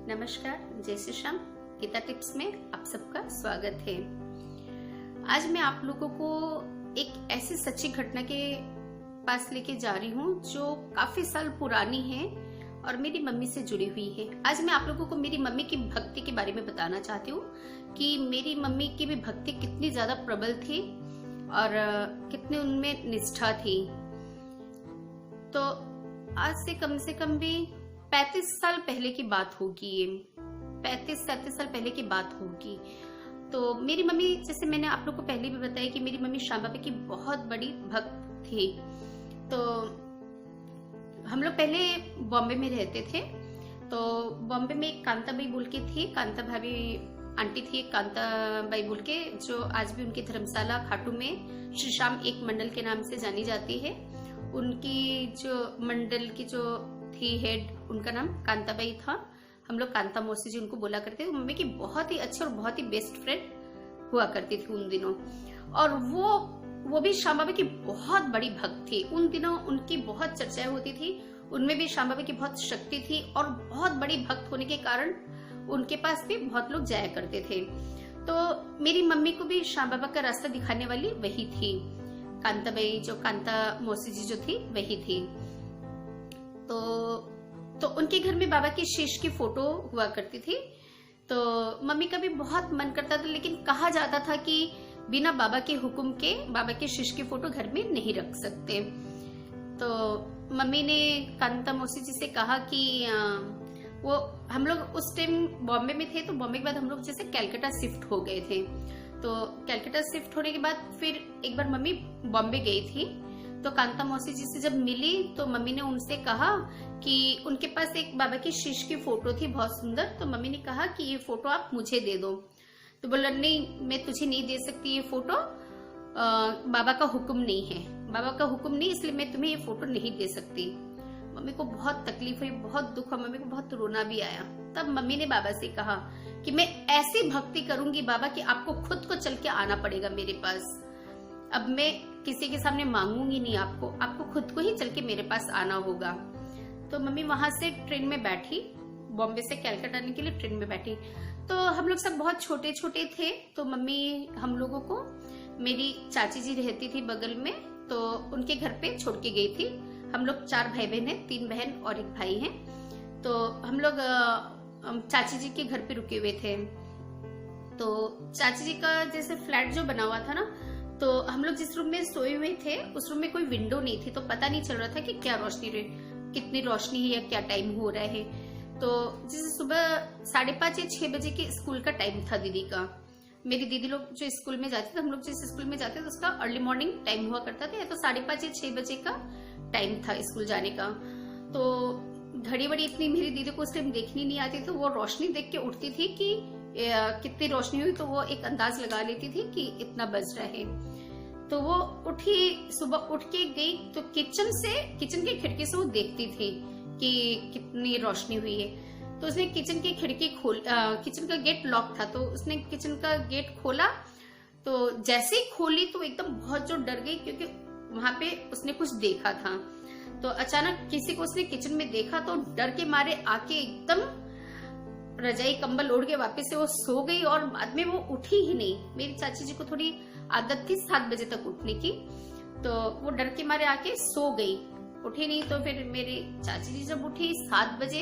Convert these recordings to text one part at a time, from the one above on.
नमस्कार, जय श्री श्याम। गीता टिप्स में आप सबका स्वागत है। आज मैं आप लोगों को एक ऐसी सच्ची घटना के पास लेके जा रही हूँ जो काफी साल पुरानी है और मेरी मम्मी से जुड़ी हुई है। आज मैं आप लोगों को मेरी मम्मी की भक्ति के बारे में बताना चाहती हूँ कि मेरी मम्मी की भी भक्ति कितनी ज्यादा प्रबल थी और कितनी उनमें निष्ठा थी। तो आज से कम भी 35 साल पहले की बात होगी, ये 35-37 साल पहले की बात होगी। तो मेरी मम्मी, जैसे मैंने आप लोग को पहले भी बताया कि मेरी मम्मी श्याम बाबा की बहुत बड़ी भक्त थी। तो हम लोग पहले बॉम्बे में रहते थे। तो बॉम्बे में एक कांता बाई बोल के थी, कांता भाभी आंटी थी, कांता बाई बोल के, जो आज भी उनकी धर्मशाला खाटू में श्री श्याम एक मंडल के नाम से जानी जाती है। उनकी जो मंडल की जो थी हेड, उनका नाम कांताबाई था। हम लोग कांता मौसी जी उनको बोला करते थे। मम्मी की बहुत ही अच्छी और बहुत ही बेस्ट फ्रेंड हुआ करती थी उन दिनों। और वो भी श्याम बाबा की बहुत बड़ी भक्त थी। उन दिनों उनकी बहुत चर्चाएं होती थी, उनमें भी श्याम बाबा की बहुत शक्ति थी और बहुत बड़ी भक्त होने के कारण उनके पास भी बहुत लोग जाया करते थे। तो मेरी मम्मी को भी श्याम बाबा का रास्ता दिखाने वाली वही थी, कांताबाई, जो कांता मौसी जी जो थी वही थी। तो उनके घर में बाबा की शीश की फोटो हुआ करती थी। तो मम्मी का भी बहुत मन करता था, लेकिन कहा जाता था कि बिना बाबा के हुक्म के बाबा के शीश की फोटो घर में नहीं रख सकते। तो मम्मी ने कांता मौसी जी से कहा कि वो, हम लोग उस टाइम बॉम्बे में थे। तो बॉम्बे के बाद हम लोग जैसे कैलकाटा शिफ्ट हो गए थे। तो कैलकाटा शिफ्ट होने के बाद फिर एक बार मम्मी बॉम्बे गई थी। तो कांता मौसी जी से जब मिली तो मम्मी ने उनसे कहा कि उनके पास एक बाबा की शीश की फोटो थी बहुत सुंदर। तो मम्मी ने कहा कि ये फोटो आप मुझे दे दो। तो बोला, नहीं, मैं तुझे नहीं दे सकती ये फोटो, बाबा का हुक्म नहीं है, बाबा का हुक्म नहीं, इसलिए मैं तुम्हें ये फोटो नहीं दे सकती। मम्मी को बहुत तकलीफ हुई, बहुत दुख हुआ, मम्मी को बहुत रोना भी आया। तब मम्मी ने बाबा से कहा कि मैं ऐसी भक्ति करूंगी बाबा कि आपको खुद को चल के आना पड़ेगा मेरे पास। अब मैं किसी के सामने मांगूंगी नहीं, आपको खुद को ही चल के मेरे पास आना होगा। तो मम्मी वहां से ट्रेन में बैठी, बॉम्बे से कैलकाटा आने के लिए ट्रेन में बैठी। तो हम लोग सब बहुत छोटे छोटे थे। तो मम्मी हम लोगों को, मेरी चाची जी रहती थी बगल में, तो उनके घर पे छोड़ के गई थी। हम लोग 4 भाई बहन हैं, 3 बहन और 1 भाई है। तो हम लोग चाची जी के घर पे रुके हुए थे। तो चाची जी का जैसे फ्लैट जो बना हुआ था ना, तो हम लोग जिस रूम में सोए हुए थे उस रूम में कोई विंडो नहीं थी। तो पता नहीं चल रहा था कि क्या रोशनी, कितनी रोशनी है या क्या टाइम हो रहा है। तो जैसे सुबह 5:30 या 6 बजे के स्कूल का टाइम था दीदी का। मेरी दीदी लोग जो स्कूल में जाते थे, हम लोग जिस स्कूल में जाते थे उसका अर्ली मॉर्निंग टाइम हुआ करता था, या तो 5:30 या 6 बजे का टाइम था स्कूल जाने का। तो घड़ी वड़ी इतनी मेरी दीदी को उस टाइम देखनी नहीं आती। तो वो रोशनी देख के उठती थी कि कितनी रोशनी हुई, तो वो एक अंदाज लगा लेती थी कि इतना बज रहा है। तो वो उठी, सुबह उठ के गई तो किचन की खिड़की से वो देखती थी कि कितनी रोशनी हुई है। तो उसने किचन की खिड़की किचन का गेट लॉक था, तो उसने किचन का गेट खोला। तो जैसे ही खोली तो एकदम बहुत जोर डर गई, क्योंकि वहां पे उसने कुछ देखा था। तो अचानक किसी को उसने किचन में देखा, तो डर के मारे आके एकदम रजाई कंबल ओढ़ के वापस से वो सो गई और बाद में वो उठी ही नहीं। मेरी चाची जी को थोड़ी आदत थी 7 बजे तक उठने की, तो वो डर के मारे आके सो गई, उठी नहीं। तो फिर मेरी चाची जी जब उठी 7 बजे,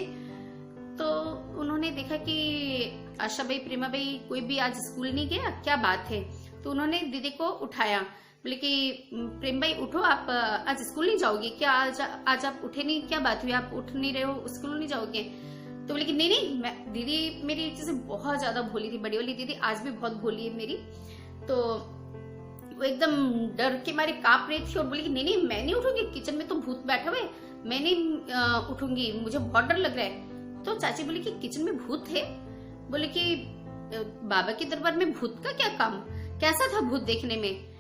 तो उन्होंने देखा कि आशा बाई, प्रेमा बाई, कोई भी आज स्कूल नहीं गया, क्या बात है। तो उन्होंने दीदी को उठाया, बोले कि प्रेम भाई उठो, आप आज स्कूल नहीं जाओगे क्या? आज आप उठे नहीं, क्या बात हुई, आप उठ नहीं रहे हो, स्कूल नहीं जाओगे? तो बोले कि नहीं, दीदी मेरी जैसे बहुत ज्यादा भोली थी, बड़ी वाली दीदी आज भी बहुत भोली है मेरी। तो वो एकदम डर के मारे कांप रही थी और बोली कि नहीं, मैं नहीं उठूंगी, किचन में तो भूत बैठा हुआ है, मैं नहीं उठूंगी, मुझे बहुत डर लग रहा है। तो चाची बोली कि किचन में भूत है? बोले कि बाबा के दरबार में भूत का क्या काम, कैसा था भूत देखने में?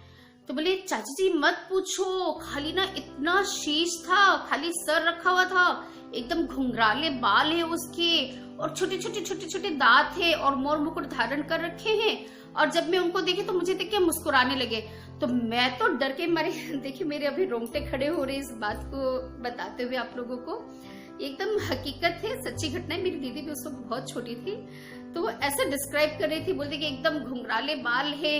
तो बोले चाची जी मत पूछो, खाली ना इतना शीश था, खाली सर रखा हुआ था, एकदम घुंघराले बाल है उसके, और छोटे छोटे दांत है और मोर मुकुट धारण कर रखे हैं। और जब मैं उनको देखी तो मुझे देख के मुस्कुराने लगे। तो मैं तो डर के मारे देखिए मेरे अभी रोंगटे खड़े हो रहे इस बात को बताते हुए आप लोगों को। एकदम हकीकत है, सच्ची घटना है। मेरी दीदी भी उस वक्त बहुत छोटी थी, तो वो ऐसे डिस्क्राइब कर रही थी, बोलते कि एकदम घुंघराले बाल है,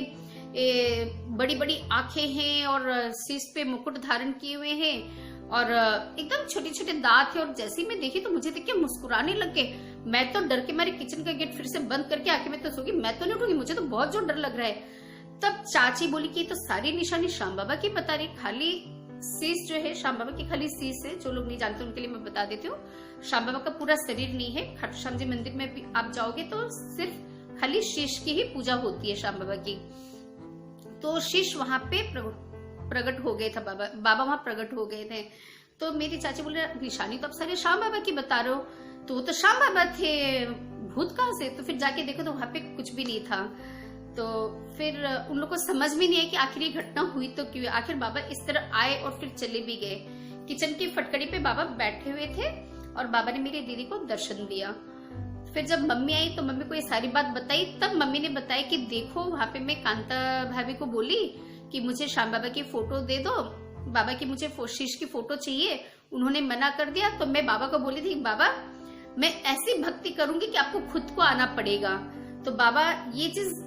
बड़ी बड़ी आंखें हैं और शीश पे मुकुट धारण किए हुए हैं और एकदम छोटे छोटे दांत है। और जैसे ही मैं देखी तो मुझे देख के मुस्कुराने लग गए। मैं तो डर के मारे किचन का गेट फिर से बंद करके आके मैं तो सो गई, मैं तो नहीं उठूंगी, मुझे तो बहुत जोर डर लग रहा है। तब चाची बोली कि तो सारी निशानी श्याम बाबा की बता रही, खाली शीश जो है श्याम बाबा की खाली शीश है। जो लोग नहीं जानते उनके लिए मैं बता देती हूँ, श्याम बाबा का पूरा शरीर नहीं है। खाटू श्याम जी मंदिर में भी आप जाओगे तो सिर्फ खाली शीश की ही पूजा होती है श्याम बाबा की। तो शीश वहां पे प्रकट हो गए था, बाबा वहां प्रकट हो गए थे। तो मेरी चाची बोले निशानी तो आप सारे श्याम बाबा की बता रहे हो, तो वो तो श्याम बाबा थे, भूत कहां से? तो फिर जाके देखो तो वहां पे कुछ भी नहीं था। तो फिर उन लोगों को समझ में नहीं आया कि आखिर ये घटना हुई तो क्यों, आखिर बाबा इस तरह आए और फिर चले भी गए। किचन की फटकड़ी पे बाबा बैठे हुए थे और बाबा ने मेरी दीदी को दर्शन दिया। फिर जब मम्मी आई तो मम्मी को ये सारी बात बताई, तब मम्मी ने बताया कि देखो वहां पे मैं कांता भाभी को बोली कि मुझे श्याम बाबा की फोटो दे दो, बाबा की मुझे शीश की फोटो चाहिए, उन्होंने मना कर दिया। तो मैं बाबा को बोली थी बाबा मैं ऐसी भक्ति करूंगी कि आपको खुद को आना पड़ेगा। तो बाबा ये चीज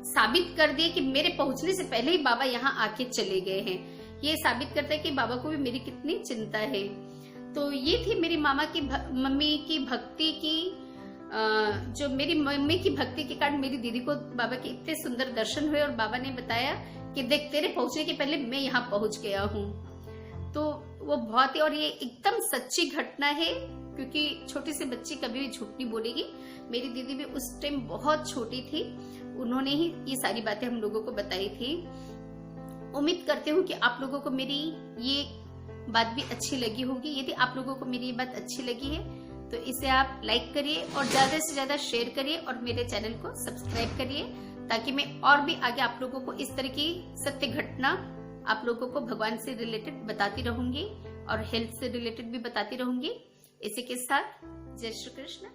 साबित कर दिए कि मेरे पहुंचने से पहले ही बाबा यहाँ आके चले गए हैं। ये साबित करता है कि बाबा को भी मेरी कितनी चिंता है। तो ये थी मेरी मम्मी की भक्ति की, जो मेरी मम्मी की भक्ति के कारण मेरी दीदी को बाबा के इतने सुंदर दर्शन हुए और बाबा ने बताया कि देख तेरे पहुंचने के पहले मैं यहाँ पहुंच गया हूँ। तो वो बहुत ही, और ये एकदम सच्ची घटना है क्योंकि छोटी सी बच्ची कभी भी झूठ नहीं बोलेगी। मेरी दीदी भी उस टाइम बहुत छोटी थी, उन्होंने ही ये सारी बातें हम लोगों को बताई थी। उम्मीद करती हूँ कि आप लोगों को मेरी ये बात भी अच्छी लगी होगी। यदि आप लोगों को मेरी ये बात अच्छी लगी है तो इसे आप लाइक करिए और ज्यादा से ज्यादा शेयर करिए और मेरे चैनल को सब्सक्राइब करिए, ताकि मैं और भी आगे आप लोगों को इस तरह की सत्य घटना आप लोगों को भगवान से रिलेटेड बताती रहूंगी और हेल्थ से रिलेटेड भी बताती रहूंगी। इसी के साथ जय श्री कृष्ण।